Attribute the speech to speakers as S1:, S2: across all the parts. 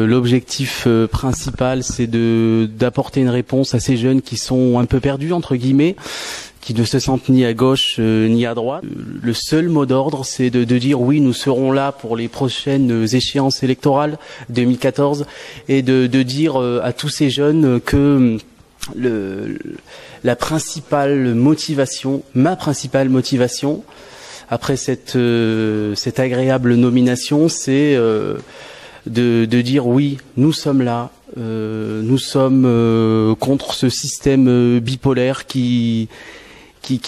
S1: l'objectif principal, c'est d'apporter une réponse à ces jeunes qui sont un peu perdus, entre guillemets, qui ne se sentent ni à gauche ni à droite. Le seul mot d'ordre, c'est de dire oui, nous serons là pour les prochaines échéances électorales 2014 et de dire à tous ces jeunes que ma principale motivation, après cette agréable nomination, c'est de dire oui, nous sommes là, nous sommes contre ce système bipolaire qui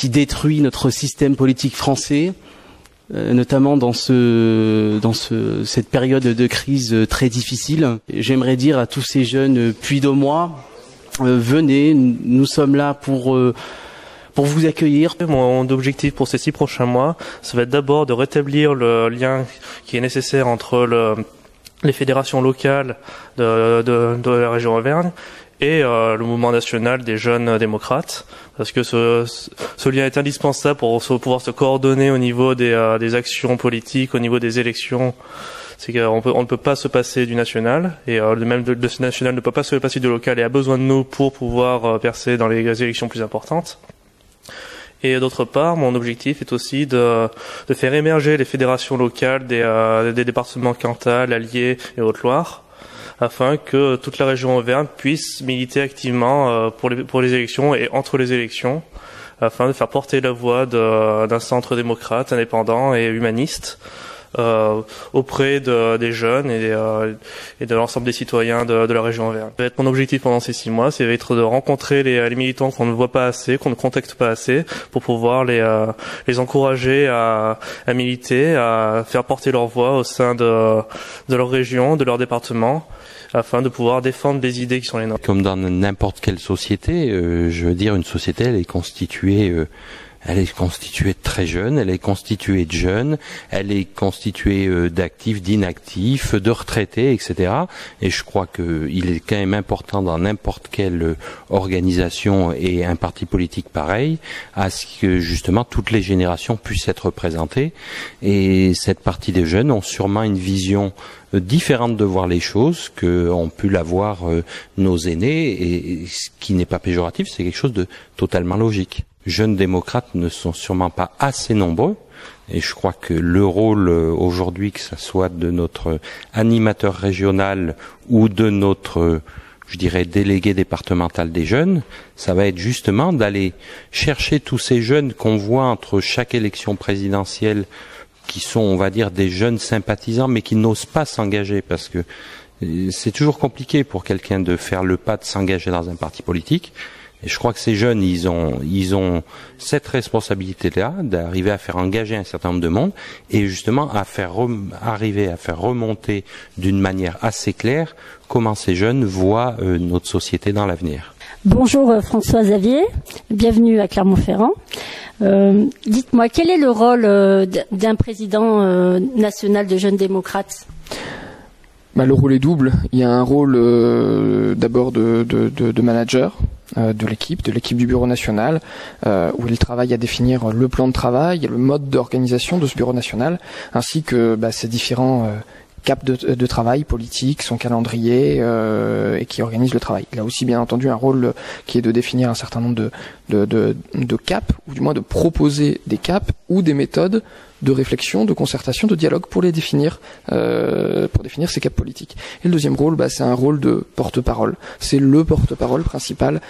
S1: détruit notre système politique français, notamment dans cette période de crise très difficile. J'aimerais dire à tous ces jeunes puy-de-mois, venez, nous sommes là pour vous accueillir.
S2: Mon objectif pour ces 6 prochains mois, ça va être d'abord de rétablir le lien qui est nécessaire entre les fédérations locales de la région Auvergne et le mouvement national des jeunes démocrates, parce que ce lien est indispensable pour pouvoir se coordonner au niveau des actions politiques, au niveau des élections. C'est qu'on ne peut pas se passer du national, et même de ce national ne peut pas se passer du local et a besoin de nous pour pouvoir percer dans les élections plus importantes. Et d'autre part, mon objectif est aussi de faire émerger les fédérations locales des départements Cantal, Allier et Haute-Loire, afin que toute la région Auvergne puisse militer activement pour les élections et entre les élections, afin de faire porter la voix d'un centre démocrate, indépendant et humaniste auprès des jeunes et de l'ensemble des citoyens de la région Auvergne. Ça va être mon objectif pendant ces 6 mois, c'est d'être de rencontrer les militants qu'on ne voit pas assez, qu'on ne contacte pas assez, pour pouvoir les encourager à militer, à faire porter leur voix au sein de leur région, de leur département, afin de pouvoir défendre les idées qui sont les nôtres.
S3: Comme dans n'importe quelle société, je veux dire, une société, elle est constituée de très jeunes, elle est constituée de jeunes, elle est constituée d'actifs, d'inactifs, de retraités, etc. Et je crois qu'il est quand même important dans n'importe quelle organisation et un parti politique pareil, à ce que justement toutes les générations puissent être représentées. Et cette partie des jeunes ont sûrement une vision différente de voir les choses qu'ont pu l'avoir nos aînés, et ce qui n'est pas péjoratif, c'est quelque chose de totalement logique. Jeunes démocrates ne sont sûrement pas assez nombreux, et je crois que le rôle aujourd'hui, que ce soit de notre animateur régional ou de notre, je dirais, délégué départemental des jeunes, ça va être justement d'aller chercher tous ces jeunes qu'on voit entre chaque élection présidentielle, qui sont, on va dire, des jeunes sympathisants, mais qui n'osent pas s'engager, parce que c'est toujours compliqué pour quelqu'un de faire le pas de s'engager dans un parti politique. Et je crois que ces jeunes, ils ont cette responsabilité-là d'arriver à faire engager un certain nombre de monde, et justement arriver à faire remonter d'une manière assez claire comment ces jeunes voient notre société dans l'avenir.
S4: Bonjour François Xavier, bienvenue à Clermont-Ferrand. Dites-moi, quel est le rôle d'un président national de Jeunes démocrates ?
S5: Le rôle est double. Il y a un rôle d'abord de manager de l'équipe du bureau national, où il travaille à définir le plan de travail et le mode d'organisation de ce bureau national, ainsi que ses différents cap de travail politique, son calendrier, et qui organise le travail. Il a aussi bien entendu un rôle qui est de définir un certain nombre de caps, ou du moins de proposer des caps ou des méthodes de réflexion, de concertation, de dialogue pour les définir, pour définir ces caps politiques. Et le deuxième rôle, c'est un rôle de porte-parole. C'est le porte-parole principal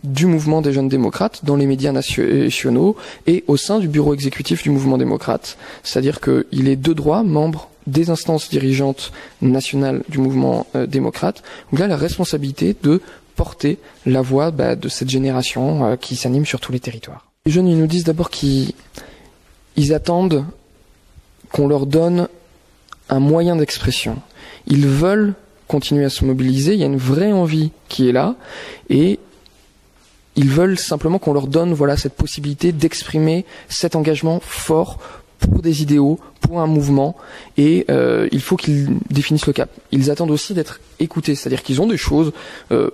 S5: du mouvement des jeunes démocrates dans les médias nationaux et au sein du bureau exécutif du mouvement démocrate. C'est-à-dire qu'il est de droit membre des instances dirigeantes nationales du mouvement démocrate. Donc là, la responsabilité de porter la voix de cette génération qui s'anime sur tous les territoires. Les jeunes, ils nous disent d'abord qu'ils attendent qu'on leur donne un moyen d'expression. Ils veulent continuer à se mobiliser, il y a une vraie envie qui est là, et ils veulent simplement qu'on leur donne cette possibilité d'exprimer cet engagement fort pour des idéaux, pour un mouvement, et il faut qu'ils définissent le cap. Ils attendent aussi d'être écoutés, c'est-à-dire qu'ils ont des choses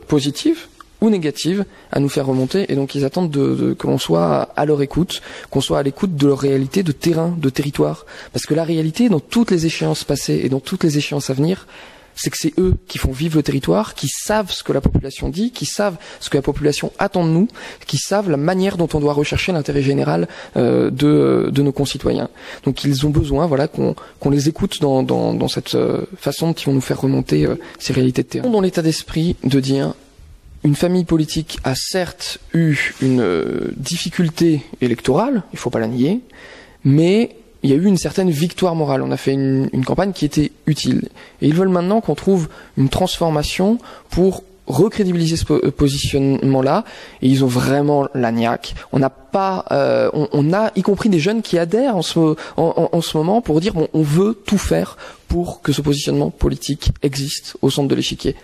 S5: positives ou négatives à nous faire remonter, et donc ils attendent que l'on soit à leur écoute, qu'on soit à l'écoute de leur réalité de terrain, de territoire, parce que la réalité dans toutes les échéances passées et dans toutes les échéances à venir, c'est que c'est eux qui font vivre le territoire, qui savent ce que la population dit, qui savent ce que la population attend de nous, qui savent la manière dont on doit rechercher l'intérêt général de nos concitoyens. Donc ils ont besoin, voilà, qu'on les écoute dans cette façon dont ils vont nous faire remonter ces réalités de terrain. Dans l'état d'esprit de dire, une famille politique a certes eu une difficulté électorale, il faut pas la nier, mais il y a eu une certaine victoire morale. On a fait une campagne qui était utile. Et ils veulent maintenant qu'on trouve une transformation pour recrédibiliser ce positionnement-là. Et ils ont vraiment la niaque. On n'a pas, on a y compris des jeunes qui adhèrent en ce moment pour dire bon, on veut tout faire pour que ce positionnement politique existe au centre de l'échiquier.